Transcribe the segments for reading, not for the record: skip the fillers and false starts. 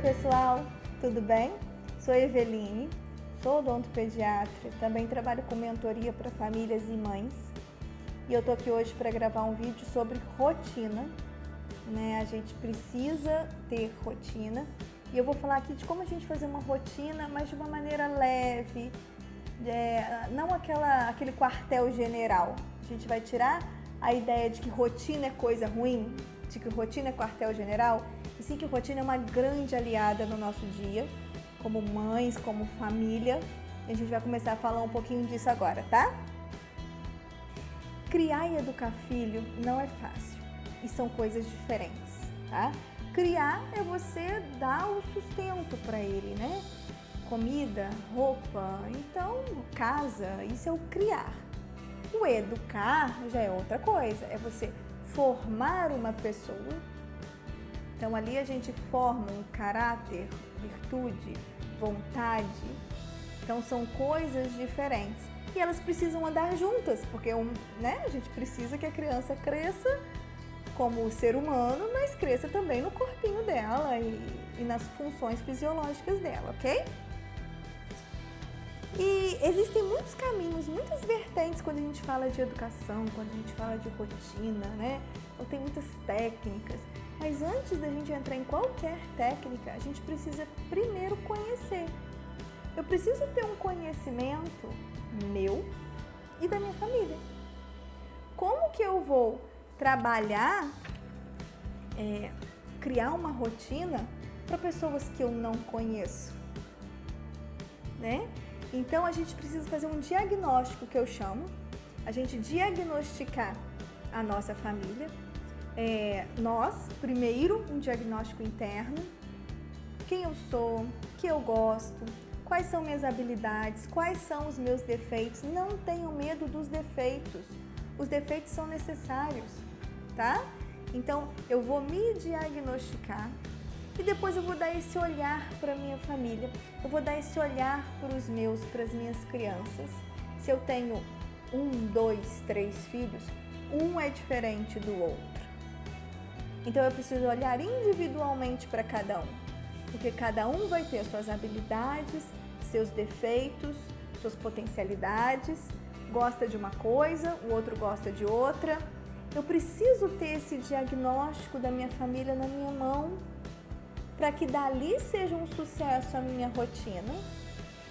pessoal, tudo bem? Sou Eveline, sou odontopediatra, também trabalho com mentoria para famílias e mães e eu tô aqui hoje para gravar um vídeo sobre rotina, né? A gente precisa ter rotina e eu vou falar aqui de como a gente fazer uma rotina, mas de uma maneira leve, não aquele quartel general. A gente vai tirar a ideia de que rotina é coisa ruim, de que rotina é quartel general, e sim que rotina é uma grande aliada no nosso dia, como mães, como família. E a gente vai começar a falar um pouquinho disso agora, tá? Criar e educar filho não é fácil e são coisas diferentes, tá? Criar é você dar o sustento para ele, né? Comida, roupa, então casa, isso é o criar. O educar já é outra coisa, é você formar uma pessoa. Então ali a gente forma um caráter, virtude, vontade. Então são coisas diferentes e elas precisam andar juntas, porque a gente precisa que a criança cresça como ser humano, mas cresça também no corpinho dela e nas funções fisiológicas dela, ok? E existem muitos caminhos, muitas vertentes quando a gente fala de educação, quando a gente fala de rotina, né? Então, tem muitas técnicas, mas antes da gente entrar em qualquer técnica, a gente precisa primeiro conhecer. Eu preciso ter um conhecimento meu e da minha família. Como que eu vou trabalhar, criar uma rotina para pessoas que eu não conheço, né? Então, a gente precisa fazer um diagnóstico, que eu chamo, a gente diagnosticar a nossa família. Nós, primeiro, um diagnóstico interno, quem eu sou, o que eu gosto, quais são minhas habilidades, quais são os meus defeitos. Não tenham medo dos defeitos, os defeitos são necessários, tá? Então, eu vou me diagnosticar. E depois eu vou dar esse olhar para a minha família, eu vou dar esse olhar para as minhas crianças. Se eu tenho 1, 2, 3 filhos, um é diferente do outro. Então eu preciso olhar individualmente para cada um, porque cada um vai ter suas habilidades, seus defeitos, suas potencialidades, gosta de uma coisa, o outro gosta de outra. Eu preciso ter esse diagnóstico da minha família na minha mão, para que dali seja um sucesso a minha rotina.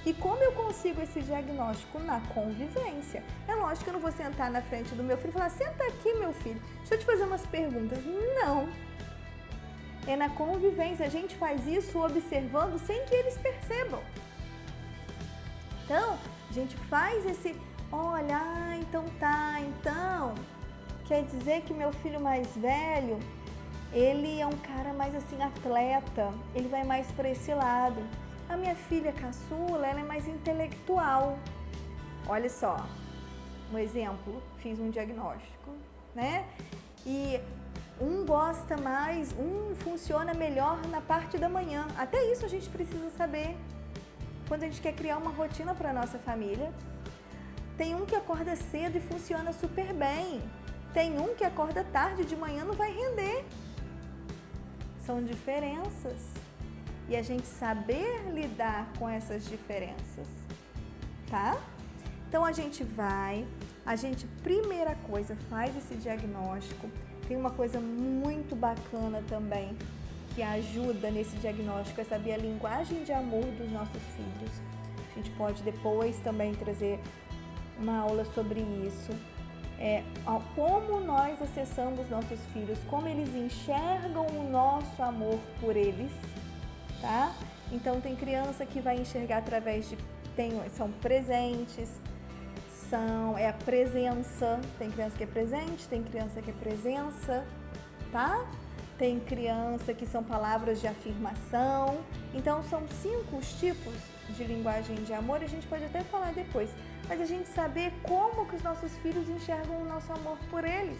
E como eu consigo esse diagnóstico? Na convivência. É lógico que eu não vou sentar na frente do meu filho e falar: senta aqui, meu filho, deixa eu te fazer umas perguntas. Não. É na convivência, a gente faz isso observando sem que eles percebam. Então, a gente faz esse, olha, então quer dizer que meu filho mais velho, ele é um cara mais assim, atleta, ele vai mais para esse lado. A minha filha caçula, ela é mais intelectual. Olha só, um exemplo, fiz um diagnóstico, né? E um gosta mais, um funciona melhor na parte da manhã. Até isso a gente precisa saber quando a gente quer criar uma rotina para nossa família. Tem um que acorda cedo e funciona super bem. Tem um que acorda tarde, de manhã não vai render. São diferenças e a gente saber lidar com essas diferenças, tá? Então primeira coisa, faz esse diagnóstico. Tem uma coisa muito bacana também que ajuda nesse diagnóstico, é saber a linguagem de amor dos nossos filhos. A gente pode depois também trazer uma aula sobre isso. Como nós acessamos nossos filhos, como eles enxergam o nosso amor por eles, tá? Então tem criança que vai enxergar através são presentes, é a presença, tem criança que é presente, tem criança que é presença, tá? Tem criança que são palavras de afirmação. Então são 5 os tipos de linguagem de amor, a gente pode até falar depois, mas a gente saber como que os nossos filhos enxergam o nosso amor por eles.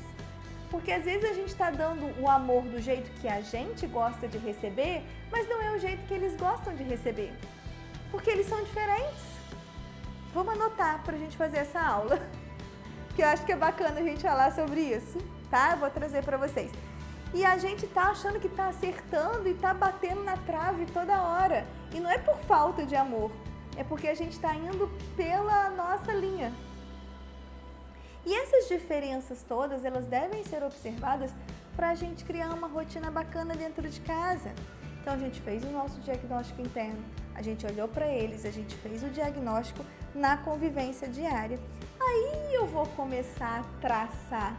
Porque às vezes a gente está dando o amor do jeito que a gente gosta de receber, mas não é o jeito que eles gostam de receber, porque eles são diferentes. Vamos anotar para a gente fazer essa aula, porque eu acho que é bacana a gente falar sobre isso, tá? Eu vou trazer para vocês. E a gente tá achando que tá acertando e tá batendo na trave toda hora. E não é por falta de amor, é porque a gente está indo pela nossa linha. E essas diferenças todas, elas devem ser observadas para a gente criar uma rotina bacana dentro de casa. Então a gente fez o nosso diagnóstico interno, a gente olhou para eles, a gente fez o diagnóstico na convivência diária. Aí eu vou começar a traçar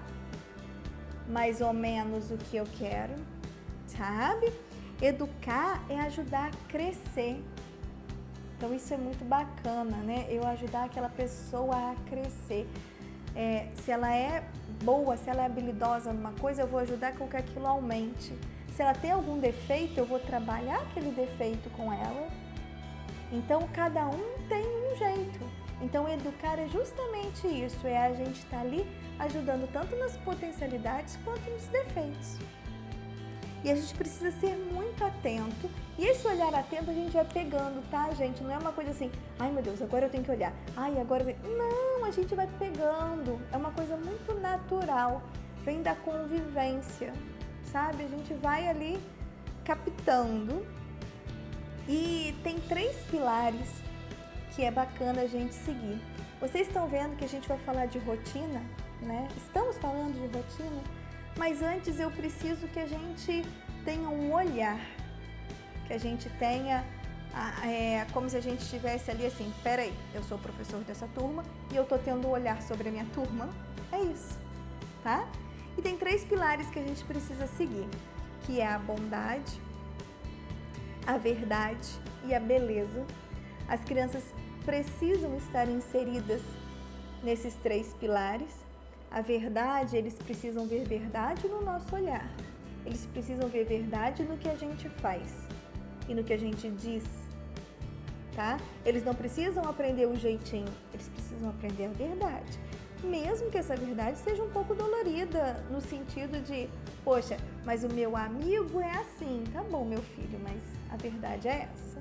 mais ou menos o que eu quero, sabe? Educar é ajudar a crescer. Então isso é muito bacana, né? Eu ajudar aquela pessoa a crescer. Se ela é boa, se ela é habilidosa numa coisa, eu vou ajudar com que aquilo aumente. Se ela tem algum defeito, eu vou trabalhar aquele defeito com ela. Então cada um tem um jeito. Então educar é justamente isso, é a gente estar ali ajudando tanto nas potencialidades quanto nos defeitos. E a gente precisa ser muito atento. E esse olhar atento a gente vai pegando, tá, gente? Não é uma coisa assim, ai meu Deus, agora eu tenho que olhar. Ai, agora... Não, a gente vai pegando. É uma coisa muito natural. Vem da convivência, sabe? A gente vai ali captando. E tem 3 pilares que é bacana a gente seguir. Vocês estão vendo que a gente vai falar de rotina, né? Estamos falando de rotina. Mas antes eu preciso que a gente tenha um olhar, que a gente tenha, como se a gente estivesse ali assim, peraí, eu sou o professor dessa turma e eu tô tendo um olhar sobre a minha turma, é isso, tá? E tem 3 pilares que a gente precisa seguir, que é a bondade, a verdade e a beleza. As crianças precisam estar inseridas nesses 3 pilares. A verdade, eles precisam ver verdade no nosso olhar. Eles precisam ver verdade no que a gente faz e no que a gente diz, tá? Eles não precisam aprender o jeitinho, eles precisam aprender a verdade. Mesmo que essa verdade seja um pouco dolorida, no sentido de, poxa, mas o meu amigo é assim. Tá bom, meu filho, mas a verdade é essa.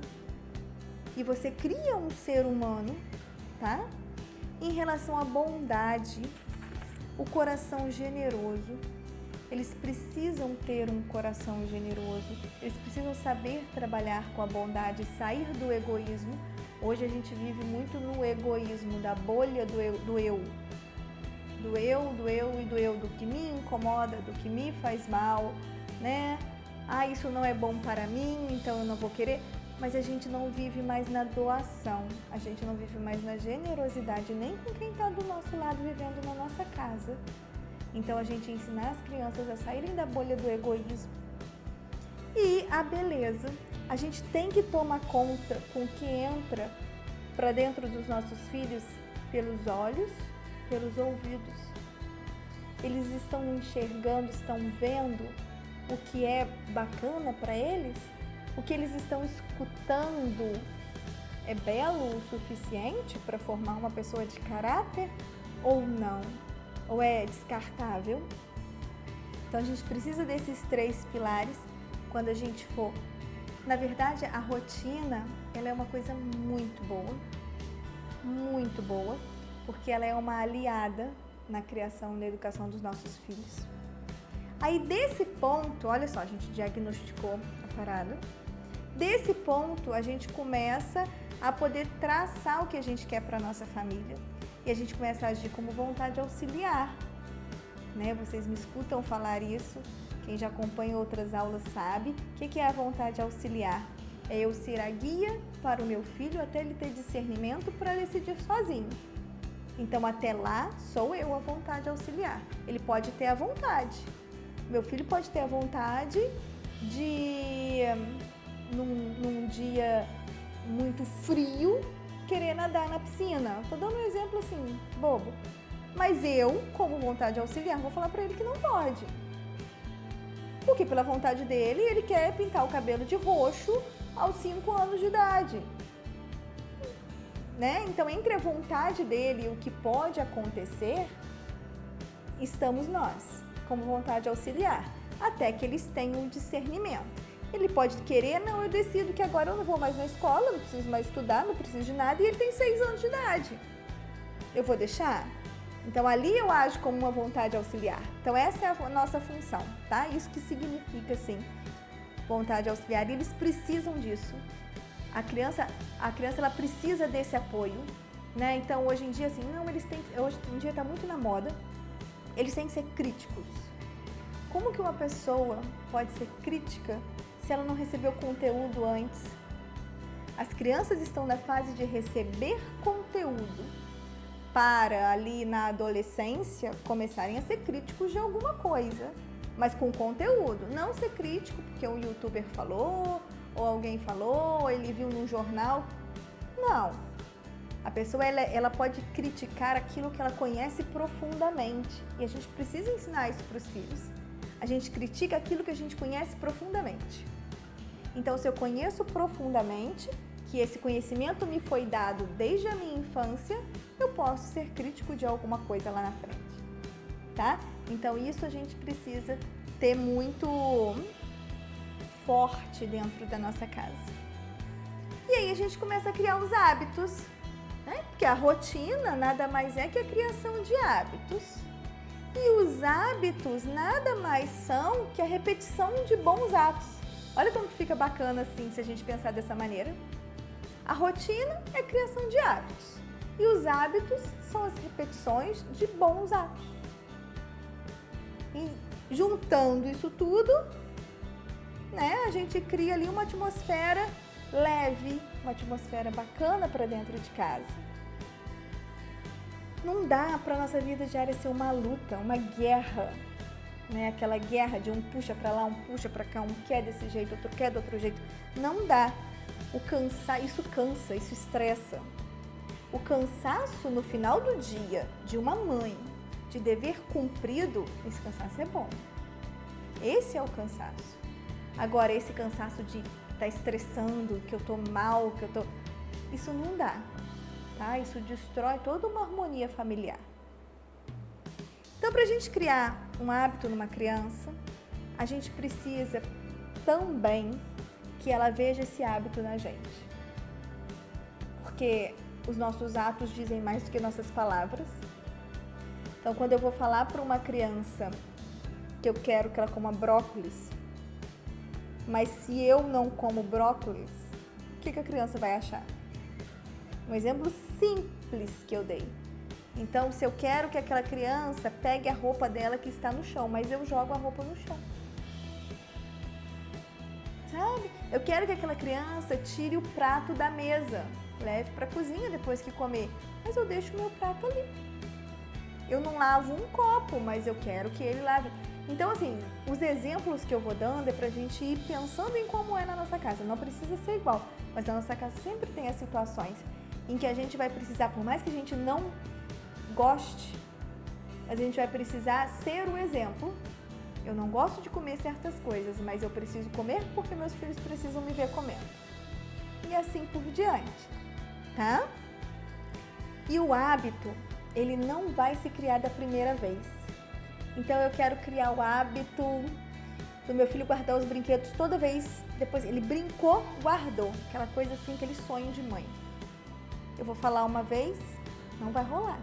E você cria um ser humano, tá? Em relação à bondade, o coração generoso, eles precisam ter um coração generoso, eles precisam saber trabalhar com a bondade, sair do egoísmo. Hoje a gente vive muito no egoísmo, da bolha do eu, do que me incomoda, do que me faz mal, né? Ah, isso não é bom para mim, então eu não vou querer. Mas a gente não vive mais na doação, a gente não vive mais na generosidade, nem com quem está do nosso lado vivendo na nossa casa. Então a gente ensinar as crianças a saírem da bolha do egoísmo. E a beleza, a gente tem que tomar conta com o que entra para dentro dos nossos filhos pelos olhos, pelos ouvidos. Eles estão enxergando, estão vendo o que é bacana para eles? O que eles estão escutando é belo o suficiente para formar uma pessoa de caráter ou não? Ou é descartável? Então a gente precisa desses 3 pilares quando a gente for. Na verdade, a rotina, ela é uma coisa muito boa, porque ela é uma aliada na criação e na educação dos nossos filhos. Aí desse ponto, olha só, a gente diagnosticou a parada. Desse ponto, a gente começa a poder traçar o que a gente quer para a nossa família. E a gente começa a agir como vontade auxiliar, né? Vocês me escutam falar isso, quem já acompanha outras aulas sabe. O que é a vontade auxiliar? É eu ser a guia para o meu filho até ele ter discernimento para decidir sozinho. Então, até lá, sou eu a vontade auxiliar. Ele pode ter a vontade. Meu filho pode ter a vontade de... Num dia muito frio, querer nadar na piscina. Tô dando um exemplo assim, bobo. Mas eu, como vontade auxiliar, vou falar pra ele que não pode. Porque pela vontade dele, ele quer pintar o cabelo de roxo aos 5 anos de idade. Né? Então, entre a vontade dele e o que pode acontecer, estamos nós, como vontade auxiliar, até que eles tenham um discernimento. Ele pode querer, não, eu decido que agora eu não vou mais na escola, não preciso mais estudar, não preciso de nada, e ele tem 6 anos de idade. Eu vou deixar? Então, ali eu ajo como uma vontade auxiliar. Então, essa é a nossa função, tá? Isso que significa, sim, vontade auxiliar. E eles precisam disso. A criança ela precisa desse apoio, né? Então, hoje em dia, assim, hoje em dia está muito na moda, eles têm que ser críticos. Como que uma pessoa pode ser crítica se ela não recebeu conteúdo antes? As crianças estão na fase de receber conteúdo para ali na adolescência começarem a ser críticos de alguma coisa, mas com conteúdo. Não ser crítico porque um youtuber falou, ou alguém falou, ou ele viu num jornal. Não. A pessoa ela pode criticar aquilo que ela conhece profundamente. E a gente precisa ensinar isso para os filhos. A gente critica aquilo que a gente conhece profundamente. Então, se eu conheço profundamente, que esse conhecimento me foi dado desde a minha infância, eu posso ser crítico de alguma coisa lá na frente, tá? Então, isso a gente precisa ter muito forte dentro da nossa casa. E aí a gente começa a criar os hábitos, né? Porque a rotina nada mais é que a criação de hábitos. E os hábitos nada mais são que a repetição de bons atos. Olha como fica bacana assim, se a gente pensar dessa maneira. A rotina é a criação de hábitos. E os hábitos são as repetições de bons atos. E juntando isso tudo, né, a gente cria ali uma atmosfera leve, uma atmosfera bacana para dentro de casa. Não dá para a nossa vida diária ser uma luta, uma guerra, né? Aquela guerra de um puxa para lá, um puxa para cá, um quer desse jeito, outro quer do outro jeito. Não dá. Isso cansa, isso estressa. O cansaço no final do dia de uma mãe, de dever cumprido, esse cansaço é bom. Esse é o cansaço. Agora, esse cansaço de estar estressando, que eu tô mal, isso não dá, tá? Isso destrói toda uma harmonia familiar. Então, para a gente criar um hábito numa criança, a gente precisa também que ela veja esse hábito na gente. Porque os nossos atos dizem mais do que nossas palavras. Então, quando eu vou falar para uma criança que eu quero que ela coma brócolis, mas se eu não como brócolis, o que a criança vai achar? Um exemplo simples que eu dei. Então, se eu quero que aquela criança pegue a roupa dela que está no chão, mas eu jogo a roupa no chão. Sabe? Eu quero que aquela criança tire o prato da mesa, leve para a cozinha depois que comer, mas eu deixo o meu prato ali. Eu não lavo um copo, mas eu quero que ele lave. Então, assim, os exemplos que eu vou dando é pra gente ir pensando em como é na nossa casa. Não precisa ser igual, mas na nossa casa sempre tem as situações em que a gente vai precisar, por mais que a gente não goste, a gente vai precisar ser o exemplo. Eu não gosto de comer certas coisas, mas eu preciso comer porque meus filhos precisam me ver comendo. E assim por diante, tá? E o hábito, ele não vai se criar da primeira vez. Então eu quero criar o hábito do meu filho guardar os brinquedos toda vez, depois ele brincou, guardou. Aquela coisa assim, aquele sonho de mãe. Eu vou falar uma vez, não vai rolar.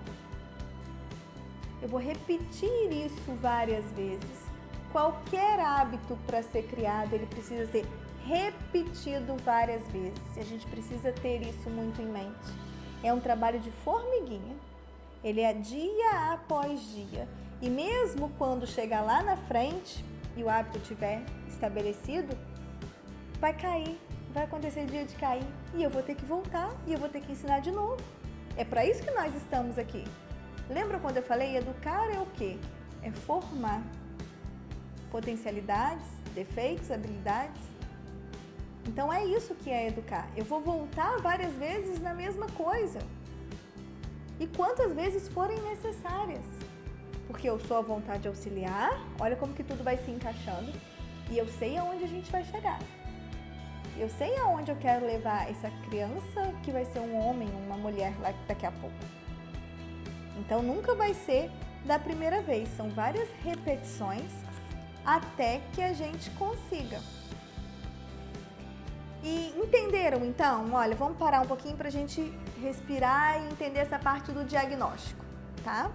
Eu vou repetir isso várias vezes. Qualquer hábito para ser criado, ele precisa ser repetido várias vezes. E a gente precisa ter isso muito em mente. É um trabalho de formiguinha. Ele é dia após dia. E mesmo quando chegar lá na frente e o hábito estiver estabelecido, vai cair, vai acontecer dia de cair. E eu vou ter que voltar e eu vou ter que ensinar de novo. É para isso que nós estamos aqui. Lembra quando eu falei? Educar é o quê? É formar potencialidades, defeitos, habilidades. Então é isso que é educar. Eu vou voltar várias vezes na mesma coisa. E quantas vezes forem necessárias. Porque eu sou a vontade auxiliar, olha como que tudo vai se encaixando. E eu sei aonde a gente vai chegar. Eu sei aonde eu quero levar essa criança que vai ser um homem, uma mulher lá daqui a pouco. Então nunca vai ser da primeira vez. São várias repetições até que a gente consiga. E entenderam então? Olha, vamos parar um pouquinho para a gente respirar e entender essa parte do diagnóstico, tá?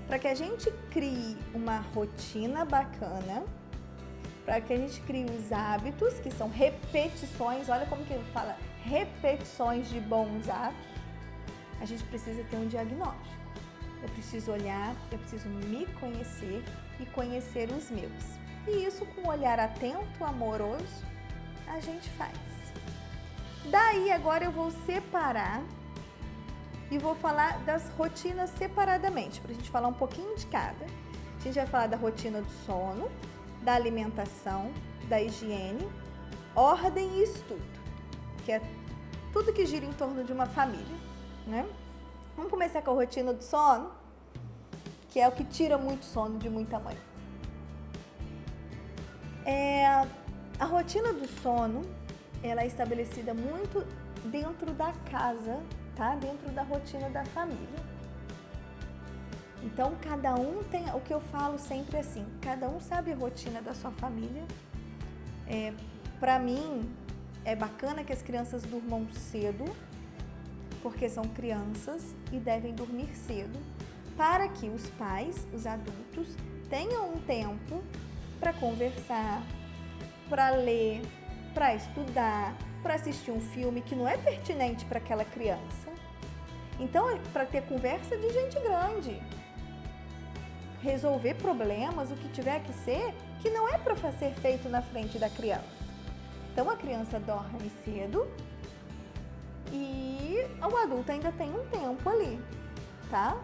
para que a gente crie uma rotina bacana, para que a gente crie os hábitos, que são repetições, olha como que ele fala, repetições de bons hábitos, a gente precisa ter um diagnóstico. Eu preciso olhar, eu preciso me conhecer e conhecer os meus. E isso com um olhar atento, amoroso, a gente faz. Daí agora eu vou separar e vou falar das rotinas separadamente, para a gente falar um pouquinho de cada. A gente vai falar da rotina do sono, da alimentação, da higiene, ordem e estudo, que é tudo que gira em torno de uma família, né? Vamos começar com a rotina do sono, que é o que tira muito sono de muita mãe. A rotina do sono, ela é estabelecida muito dentro da casa, tá? Dentro da rotina da família. Então, cada um tem, o que eu falo sempre assim, cada um sabe a rotina da sua família. Para mim, é bacana que as crianças durmam cedo, porque são crianças e devem dormir cedo, para que os pais, os adultos, tenham um tempo para conversar, para ler, para estudar, para assistir um filme que não é pertinente para aquela criança. Então, é para ter conversa de gente grande, resolver problemas, o que tiver que ser, que não é para ser feito na frente da criança. Então, a criança dorme cedo e o adulto ainda tem um tempo ali, tá?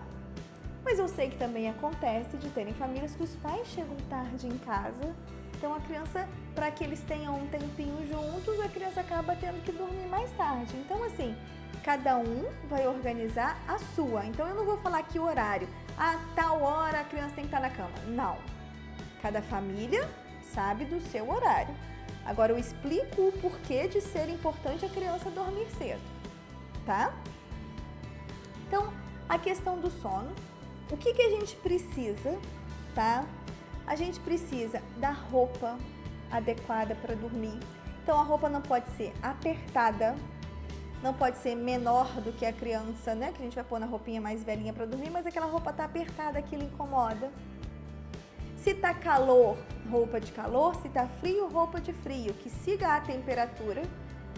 Mas eu sei que também acontece de terem famílias que os pais chegam tarde em casa, então a criança, para que eles tenham um tempinho juntos, a criança acaba tendo que dormir mais tarde. Então, assim, cada um vai organizar a sua. Então, eu não vou falar que horário, tal hora a criança tem que estar na cama. Não. Cada família sabe do seu horário. Agora, eu explico o porquê de ser importante a criança dormir cedo, tá? Então, a questão do sono, o que a gente precisa, tá? A gente precisa da roupa adequada para dormir. Então, a roupa não pode ser apertada, não pode ser menor do que a criança, né? Que a gente vai pôr na roupinha mais velhinha para dormir, mas aquela roupa tá apertada, aquilo incomoda. Se tá calor, roupa de calor. Se tá frio, roupa de frio, que siga a temperatura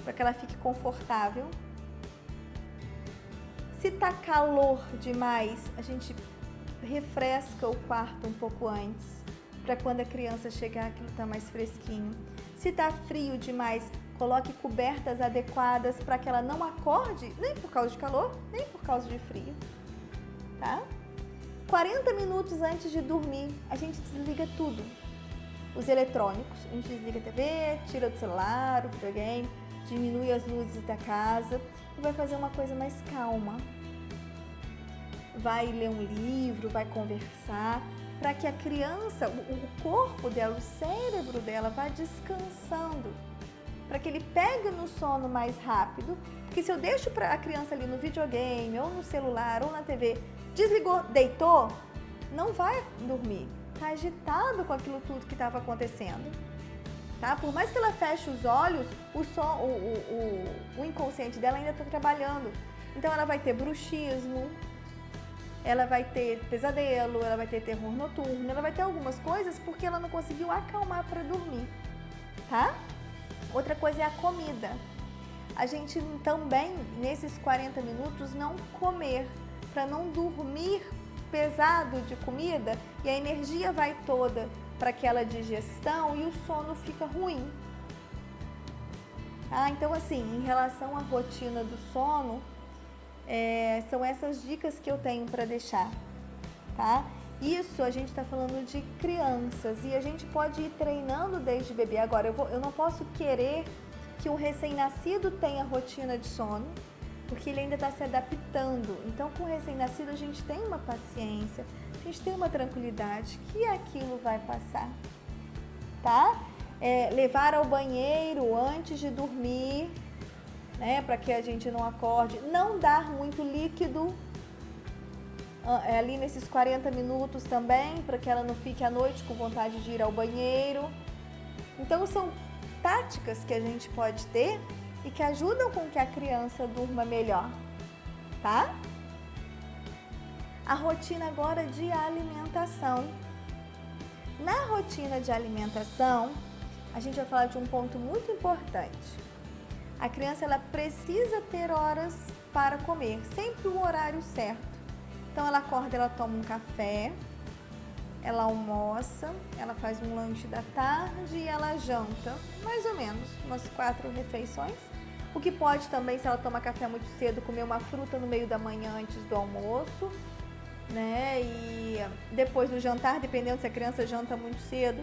para que ela fique confortável. Se tá calor demais, a gente refresca o quarto um pouco antes, para quando a criança chegar aquilo tá mais fresquinho. Se tá frio demais, coloque cobertas adequadas para que ela não acorde nem por causa de calor, nem por causa de frio, tá? 40 minutos antes de dormir, a gente desliga tudo. Os eletrônicos, a gente desliga a TV, tira do celular, o videogame, diminui as luzes da casa e vai fazer uma coisa mais calma. Vai ler um livro, vai conversar, para que a criança, o corpo dela, o cérebro dela vá descansando, para que ele pegue no sono mais rápido, porque se eu deixo a criança ali no videogame, ou no celular, ou na TV, desligou, deitou, não vai dormir, está agitado com aquilo tudo que estava acontecendo, tá? Por mais que ela feche os olhos, o inconsciente dela ainda está trabalhando, então ela vai ter bruxismo, ela vai ter pesadelo, ela vai ter terror noturno, ela vai ter algumas coisas porque ela não conseguiu acalmar para dormir, tá? Outra coisa é a comida. A gente também, nesses 40 minutos, não comer, para não dormir pesado de comida e a energia vai toda para aquela digestão e o sono fica ruim. Tá? Então, assim, em relação à rotina do sono, são essas dicas que eu tenho para deixar, tá? Isso a gente está falando de crianças e a gente pode ir treinando desde bebê. Agora, eu não posso querer que um recém-nascido tenha rotina de sono, porque ele ainda está se adaptando. Então, com o recém-nascido, a gente tem uma paciência, a gente tem uma tranquilidade que aquilo vai passar, tá? Levar ao banheiro antes de dormir, né, para que a gente não acorde, não dar muito líquido ali nesses 40 minutos também, para que ela não fique à noite com vontade de ir ao banheiro. Então, são táticas que a gente pode ter e que ajudam com que a criança durma melhor, tá? a rotina agora de alimentação. Na rotina de alimentação, a gente vai falar de um ponto muito importante. A criança ela precisa ter horas para comer, sempre o horário certo. Então ela acorda, ela toma um café, ela almoça, ela faz um lanche da tarde e ela janta, mais ou menos, umas 4 refeições. O que pode também, se ela toma café muito cedo, comer uma fruta no meio da manhã antes do almoço, né? E depois do jantar, dependendo se a criança janta muito cedo,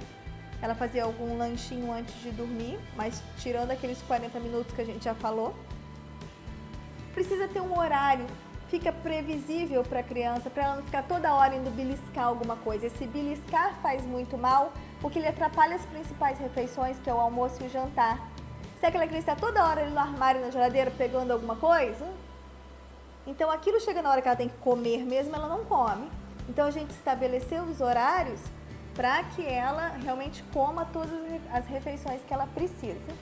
ela fazia algum lanchinho antes de dormir, mas tirando aqueles 40 minutos que a gente já falou. Precisa ter um horário, fica previsível para a criança, para ela não ficar toda hora indo beliscar alguma coisa. Esse beliscar faz muito mal, porque ele atrapalha as principais refeições, que é o almoço e o jantar. Se aquela criança está toda hora ali no armário, na geladeira, pegando alguma coisa, então aquilo chega na hora que ela tem que comer mesmo, ela não come. Então a gente estabeleceu os horários para que ela realmente coma todas as refeições que ela precisa.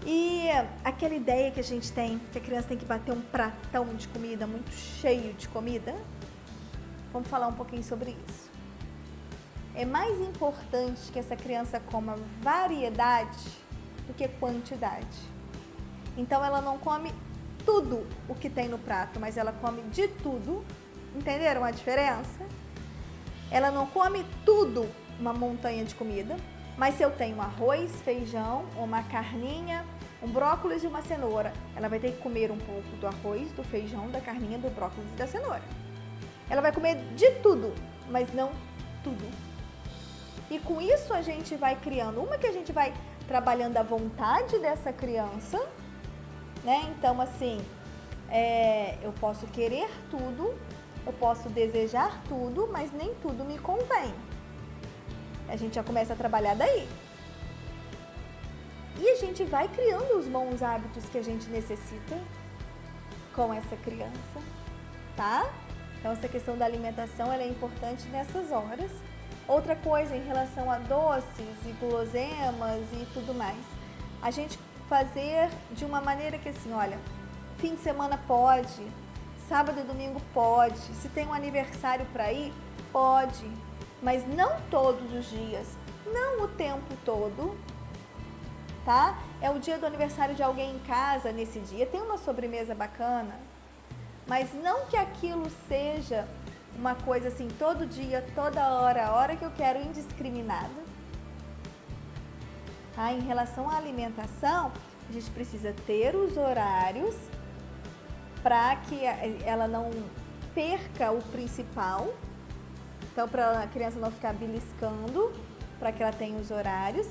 E aquela ideia que a gente tem, que a criança tem que bater um pratão de comida, muito cheio de comida, vamos falar um pouquinho sobre isso. É mais importante que essa criança coma variedade do que quantidade. Então ela não come tudo o que tem no prato, mas ela come de tudo. Entenderam a diferença? Ela não come tudo, uma montanha de comida, mas se eu tenho arroz, feijão, uma carninha, um brócolis e uma cenoura, ela vai ter que comer um pouco do arroz, do feijão, da carninha, do brócolis e da cenoura. Ela vai comer de tudo, mas não tudo. E com isso a gente vai criando, uma que a gente vai trabalhando a vontade dessa criança, né? Então assim, eu posso querer tudo, eu posso desejar tudo, mas nem tudo me convém. A gente já começa a trabalhar daí. E a gente vai criando os bons hábitos que a gente necessita com essa criança, tá? Então essa questão da alimentação ela é importante nessas horas. Outra coisa em relação a doces e guloseimas e tudo mais, a gente fazer de uma maneira que assim, olha, fim de semana pode, sábado e domingo pode, se tem um aniversário para ir, pode, mas não todos os dias, não o tempo todo, tá? É o dia do aniversário de alguém em casa nesse dia, tem uma sobremesa bacana, mas não que aquilo seja uma coisa assim, todo dia, toda hora, a hora que eu quero, indiscriminada. Tá? Em relação à alimentação, a gente precisa ter os horários para que ela não perca o principal. Então, para a criança não ficar beliscando, para que ela tenha os horários.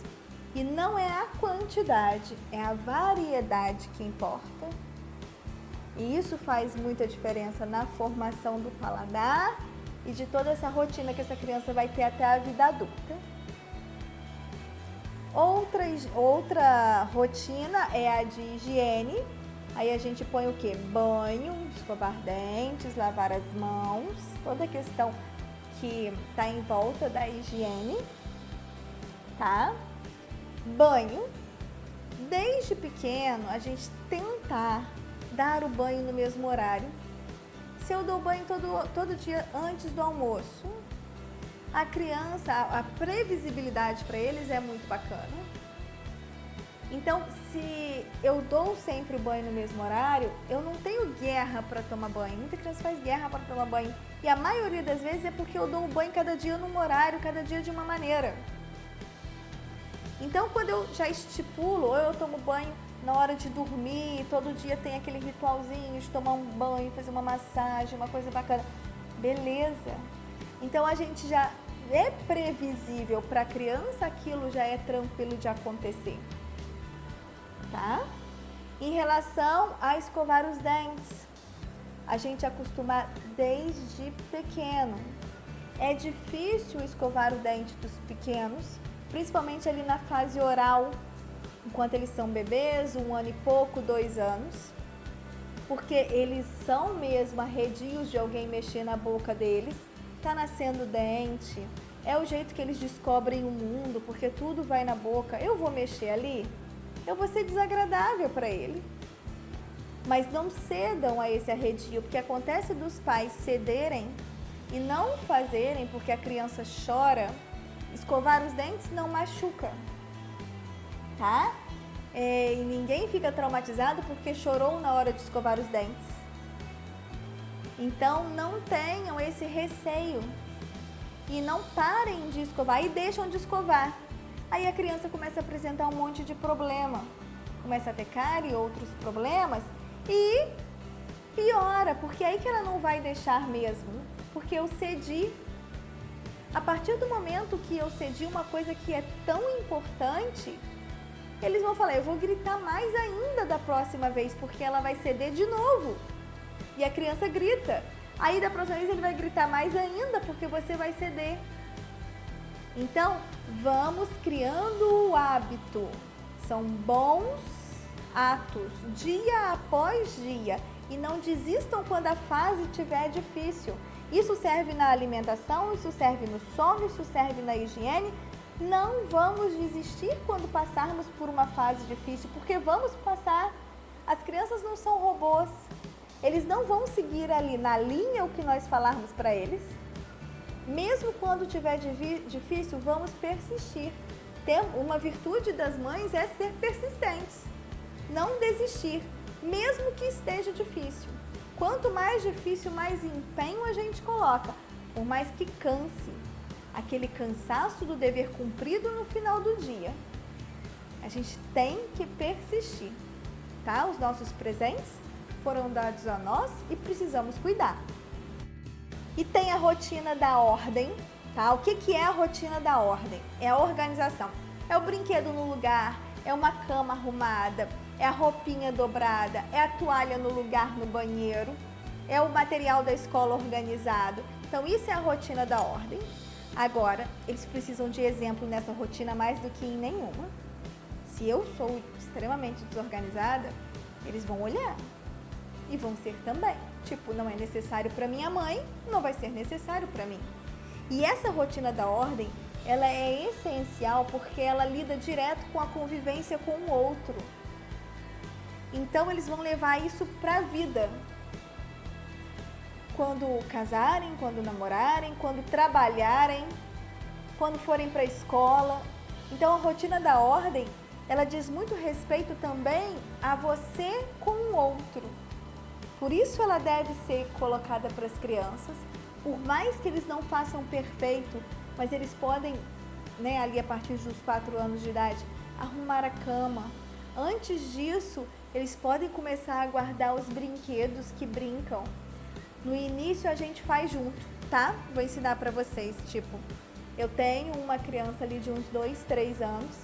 E não é a quantidade, é a variedade que importa. E isso faz muita diferença na formação do paladar e de toda essa rotina que essa criança vai ter até a vida adulta. Outra rotina é a de higiene. Aí a gente põe o quê? Banho, escovar dentes, lavar as mãos, toda a questão que está em volta da higiene, tá? Banho. Desde pequeno, a gente tentar dar o banho no mesmo horário. Se eu dou banho todo dia antes do almoço, a criança, a previsibilidade para eles é muito bacana. Então, se eu dou sempre o banho no mesmo horário, eu não tenho guerra para tomar banho. Muita criança faz guerra para tomar banho. E a maioria das vezes é porque eu dou o banho cada dia num horário, cada dia de uma maneira. Então, quando eu já estipulo, ou eu tomo banho na hora de dormir, todo dia tem aquele ritualzinho de tomar um banho, fazer uma massagem, uma coisa bacana. Beleza. Então, a gente já é previsível para a criança, aquilo já é tranquilo de acontecer. Tá? Em relação a escovar os dentes, a gente acostuma desde pequeno. É difícil escovar o dente dos pequenos, principalmente ali na fase oral, enquanto eles são bebês, 1 ano e pouco, 2 anos, porque eles são mesmo arredios de alguém mexer na boca deles, tá nascendo dente, é o jeito que eles descobrem o mundo, porque tudo vai na boca. Eu vou mexer ali, eu vou ser desagradável para ele. mas não cedam a esse arredio, porque acontece dos pais cederem e não fazerem porque a criança chora. Escovar os dentes não machuca, tá? E ninguém fica traumatizado porque chorou na hora de escovar os dentes. Então não tenham esse receio e não parem de escovar e deixam de escovar. Aí a criança começa a apresentar um monte de problema, começa a ter cárie e outros problemas e piora, porque aí que ela não vai deixar mesmo, porque eu cedi. A partir do momento que eu cedi uma coisa que é tão importante, eles vão falar, eu vou gritar mais ainda da próxima vez, porque ela vai ceder de novo. E a criança grita. Aí da próxima vez ele vai gritar mais ainda, porque você vai ceder. Então, vamos criando o hábito. São bons atos, dia após dia. E não desistam quando a fase estiver difícil. Isso serve na alimentação, isso serve no sono, isso serve na higiene. Não vamos desistir quando passarmos por uma fase difícil, porque vamos passar. As crianças não são robôs. Eles não vão seguir ali na linha o que nós falarmos para eles. Mesmo quando estiver difícil, vamos persistir. Uma virtude das mães é ser persistentes. Não desistir, mesmo que esteja difícil. Quanto mais difícil, mais empenho a gente coloca, por mais que canse. Aquele cansaço do dever cumprido no final do dia. A gente tem que persistir, tá? Os nossos presentes foram dados a nós e precisamos cuidar. E tem a rotina da ordem, tá? O que é a rotina da ordem? É a organização. É o brinquedo no lugar, é uma cama arrumada, é a roupinha dobrada, é a toalha no lugar no banheiro, é o material da escola organizado. Então isso é a rotina da ordem. Agora, eles precisam de exemplo nessa rotina mais do que em nenhuma. Se eu sou extremamente desorganizada, eles vão olhar e vão ser também. Tipo, não é necessário para minha mãe, não vai ser necessário para mim. E essa rotina da ordem, ela é essencial porque ela lida direto com a convivência com o outro. Então, eles vão levar isso para a vida. Quando casarem, quando namorarem, quando trabalharem, quando forem para a escola. Então, a rotina da ordem, ela diz muito respeito também a você com o outro. Por isso ela deve ser colocada para as crianças, por mais que eles não façam perfeito, mas eles podem, né, ali a partir dos 4 anos de idade, arrumar a cama. Antes disso, eles podem começar a guardar os brinquedos que brincam. No início a gente faz junto, tá? Vou ensinar para vocês, tipo, eu tenho uma criança ali de uns 2, 3 anos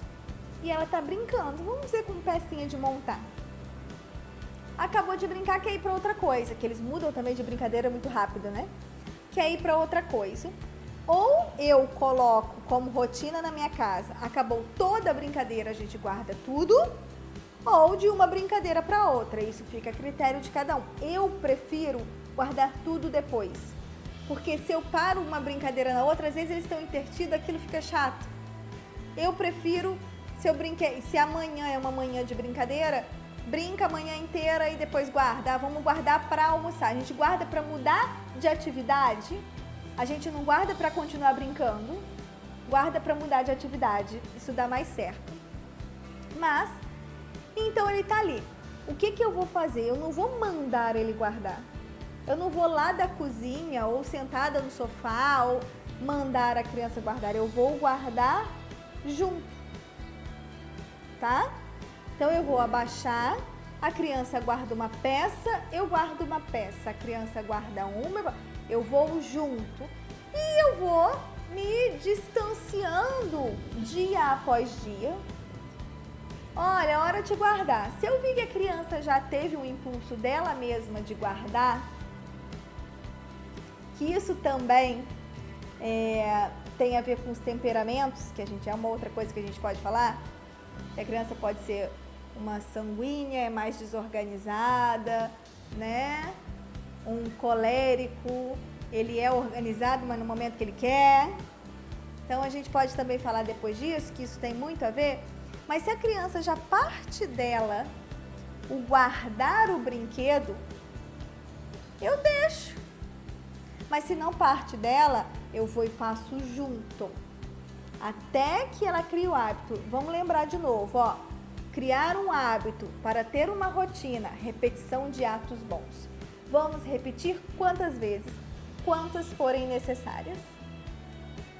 e ela tá brincando, vamos dizer com pecinha de montar. Acabou de brincar, quer ir para outra coisa, que eles mudam também de brincadeira muito rápido, né? Quer ir para outra coisa. Ou eu coloco como rotina na minha casa, acabou toda a brincadeira, a gente guarda tudo, ou de uma brincadeira para outra, isso fica a critério de cada um. Eu prefiro guardar tudo depois, porque se eu paro uma brincadeira na outra, às vezes eles estão intertidos, aquilo fica chato. Eu prefiro, se amanhã é uma manhã de brincadeira, brinca a manhã inteira e depois guarda. Vamos guardar para almoçar. A gente guarda para mudar de atividade. A gente não guarda para continuar brincando. Guarda para mudar de atividade. Isso dá mais certo. Mas, então ele tá ali. O que eu vou fazer? Eu não vou mandar ele guardar. Eu não vou lá da cozinha ou sentada no sofá ou mandar a criança guardar. Eu vou guardar junto. Tá? Então eu vou abaixar, a criança guarda uma peça, eu guardo uma peça, a criança guarda uma, eu vou junto e eu vou me distanciando dia após dia. Olha, é hora de guardar. Se eu vi que a criança já teve um impulso dela mesma de guardar, que isso também tem a ver com os temperamentos, que é uma outra coisa que a gente pode falar, que a criança pode ser uma sanguínea, é mais desorganizada, né? Um colérico, ele é organizado, mas no momento que ele quer. Então, a gente pode também falar depois disso, que isso tem muito a ver. Mas se a criança já parte dela o guardar o brinquedo, eu deixo. Mas se não parte dela, eu vou e faço junto. Até que ela crie o hábito. Vamos lembrar de novo, ó. Criar um hábito para ter uma rotina, repetição de atos bons. Vamos repetir quantas vezes? Quantas forem necessárias,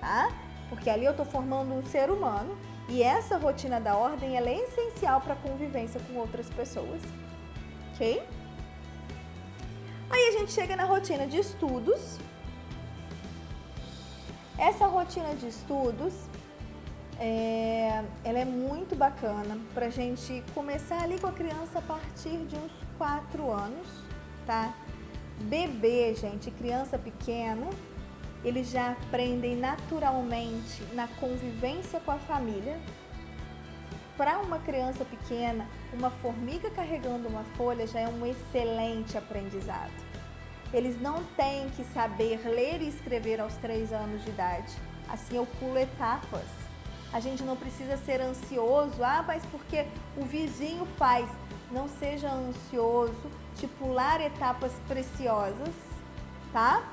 tá? Porque ali eu tô formando um ser humano e essa rotina da ordem, ela é essencial para a convivência com outras pessoas, ok? Aí a gente chega na rotina de estudos. Essa rotina de estudos, ela é muito bacana para a gente começar ali com a criança a partir de uns 4 anos, tá? Bebê, gente, criança pequena, eles já aprendem naturalmente na convivência com a família. Para uma criança pequena, uma formiga carregando uma folha já é um excelente aprendizado. Eles não têm que saber ler e escrever aos 3 anos de idade. Assim eu pulo etapas. A gente não precisa ser ansioso, mas porque o vizinho faz. Não seja ansioso de pular etapas preciosas, tá?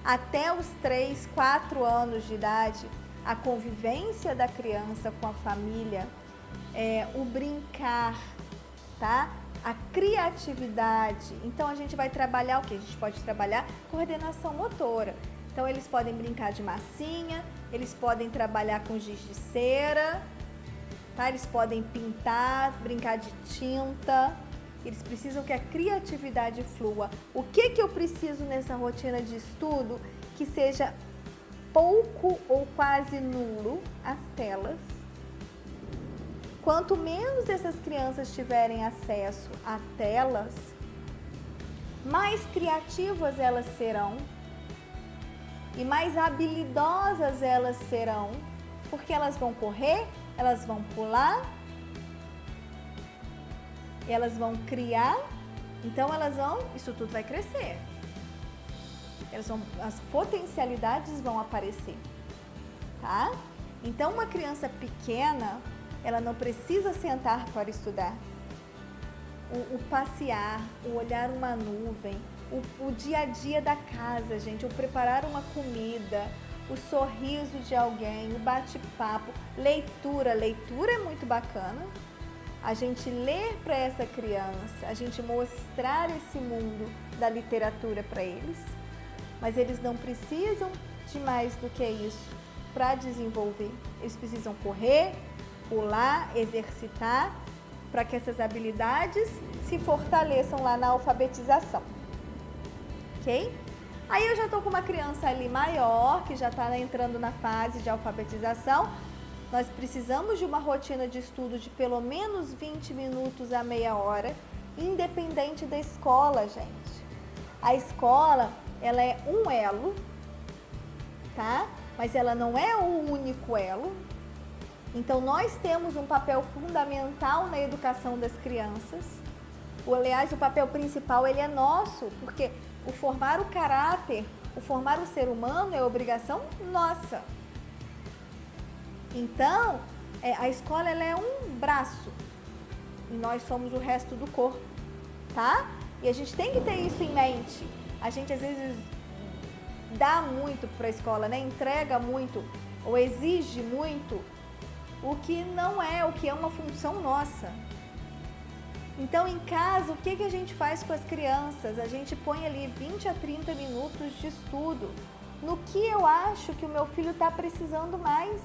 Até os 3, 4 anos de idade, a convivência da criança com a família, o brincar, tá? A criatividade. Então a gente vai trabalhar o quê? A gente pode trabalhar coordenação motora. Então eles podem brincar de massinha, eles podem trabalhar com giz de cera, tá? Eles podem pintar, brincar de tinta. Eles precisam que a criatividade flua. O que eu preciso nessa rotina de estudo? Que seja pouco ou quase nulo as telas. Quanto menos essas crianças tiverem acesso a telas, mais criativas elas serão e mais habilidosas elas serão, porque elas vão correr, elas vão pular, elas vão criar, então isso tudo vai crescer. As potencialidades vão aparecer, tá? Então uma criança pequena, ela não precisa sentar para estudar. O passear, o olhar uma nuvem, o dia a dia da casa, gente, o preparar uma comida, o sorriso de alguém, o bate-papo, leitura. Leitura é muito bacana. A gente ler para essa criança, a gente mostrar esse mundo da literatura para eles, mas eles não precisam de mais do que isso para desenvolver. Eles precisam correr, pular, exercitar, para que essas habilidades se fortaleçam lá na alfabetização, ok? Aí eu já estou com uma criança ali maior, que já está entrando na fase de alfabetização. Nós precisamos de uma rotina de estudo de pelo menos 20 minutos a meia hora, independente da escola, gente. A escola, ela é um elo, tá? Mas ela não é o único elo. Então, nós temos um papel fundamental na educação das crianças. Aliás, o papel principal, ele é nosso, porque o formar o caráter, o formar o ser humano é obrigação nossa. Então, a escola, ela é um braço e nós somos o resto do corpo, tá? E a gente tem que ter isso em mente. A gente, às vezes, dá muito para a escola, né? Entrega muito ou exige muito o que não é, o que é uma função nossa. Então, em casa, o que a gente faz com as crianças? A gente põe ali 20 a 30 minutos de estudo no que eu acho que o meu filho está precisando mais,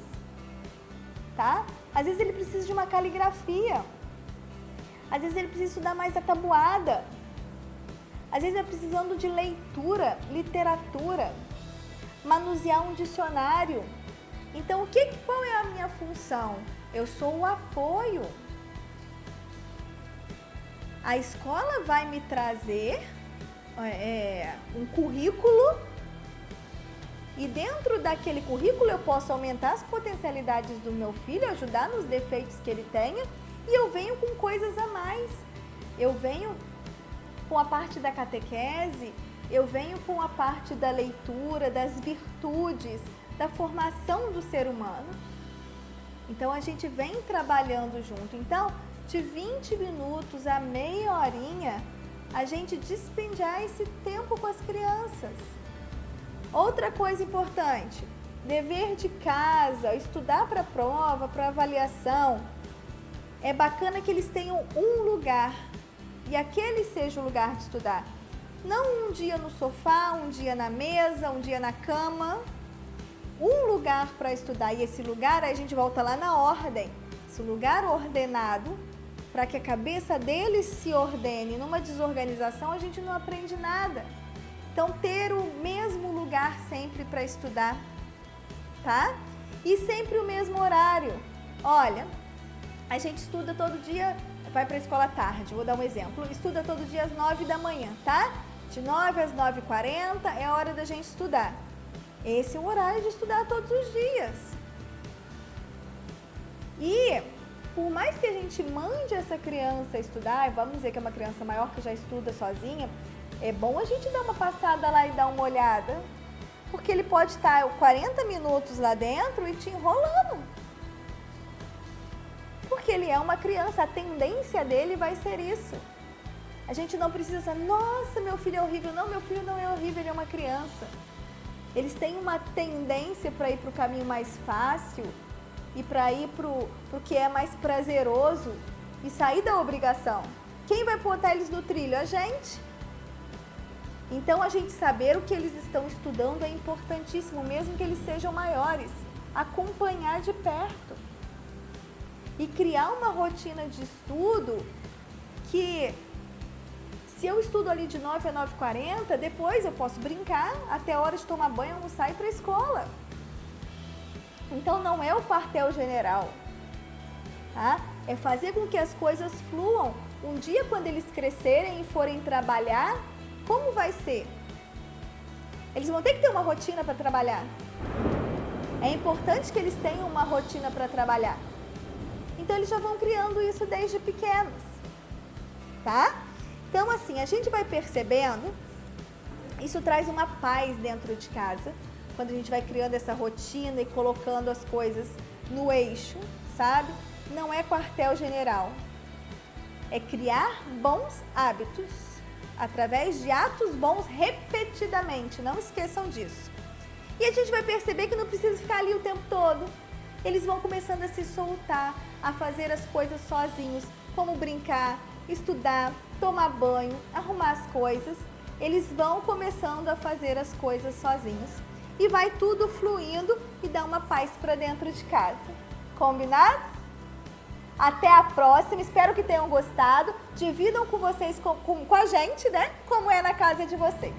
tá? Às vezes ele precisa de uma caligrafia, às vezes ele precisa estudar mais a tabuada, às vezes ele está precisando de leitura, literatura, manusear um dicionário. Então, qual é a minha função? Eu sou o apoio. A escola vai me trazer um currículo e dentro daquele currículo eu posso aumentar as potencialidades do meu filho, ajudar nos defeitos que ele tenha e eu venho com coisas a mais. Eu venho com a parte da catequese, eu venho com a parte da leitura, das virtudes, da formação do ser humano. Então, a gente vem trabalhando junto. Então, de 20 minutos a meia horinha, a gente dispendiar esse tempo com as crianças. Outra coisa importante, dever de casa, estudar para prova, para avaliação, é bacana que eles tenham um lugar e aquele seja o lugar de estudar. Não um dia no sofá, um dia na mesa, um dia na cama. Um lugar para estudar, e esse lugar a gente volta lá na ordem. Esse lugar ordenado, para que a cabeça deles se ordene. Numa desorganização a gente não aprende nada. Então ter o mesmo lugar sempre para estudar, tá? E sempre o mesmo horário. Olha, a gente estuda todo dia, vai para a escola à tarde, vou dar um exemplo. Estuda todo dia às 9 da manhã, tá? De 9 às 9h40 é a hora da gente estudar. Esse é o horário de estudar todos os dias. E por mais que a gente mande essa criança estudar, vamos dizer que é uma criança maior que já estuda sozinha, é bom a gente dar uma passada lá e dar uma olhada. Porque ele pode estar 40 minutos lá dentro e te enrolando. Porque ele é uma criança, a tendência dele vai ser isso. A gente não precisa, nossa, meu filho é horrível. Não, meu filho não é horrível, ele é uma criança. Eles têm uma tendência para ir para o caminho mais fácil e para ir para o que é mais prazeroso e sair da obrigação. Quem vai botar eles no trilho? A gente. Então, a gente saber o que eles estão estudando é importantíssimo, mesmo que eles sejam maiores. Acompanhar de perto. E criar uma rotina de estudo que... Se eu estudo ali de 9 a 9h40, depois eu posso brincar até a hora de tomar banho, almoçar e ir para a escola. Então não é o quartel-general, tá? É fazer com que as coisas fluam. Um dia quando eles crescerem e forem trabalhar, como vai ser? Eles vão ter que ter uma rotina para trabalhar. É importante que eles tenham uma rotina para trabalhar. Então eles já vão criando isso desde pequenos, tá? Então, assim, a gente vai percebendo, isso traz uma paz dentro de casa, quando a gente vai criando essa rotina e colocando as coisas no eixo, sabe? Não é quartel-general, é criar bons hábitos, através de atos bons repetidamente, não esqueçam disso. E a gente vai perceber que não precisa ficar ali o tempo todo, eles vão começando a se soltar, a fazer as coisas sozinhos, como brincar, estudar, tomar banho, arrumar as coisas, eles vão começando a fazer as coisas sozinhos e vai tudo fluindo e dá uma paz para dentro de casa. Combinados? Até a próxima, espero que tenham gostado, dividam com vocês, com a gente, né, como é na casa de vocês.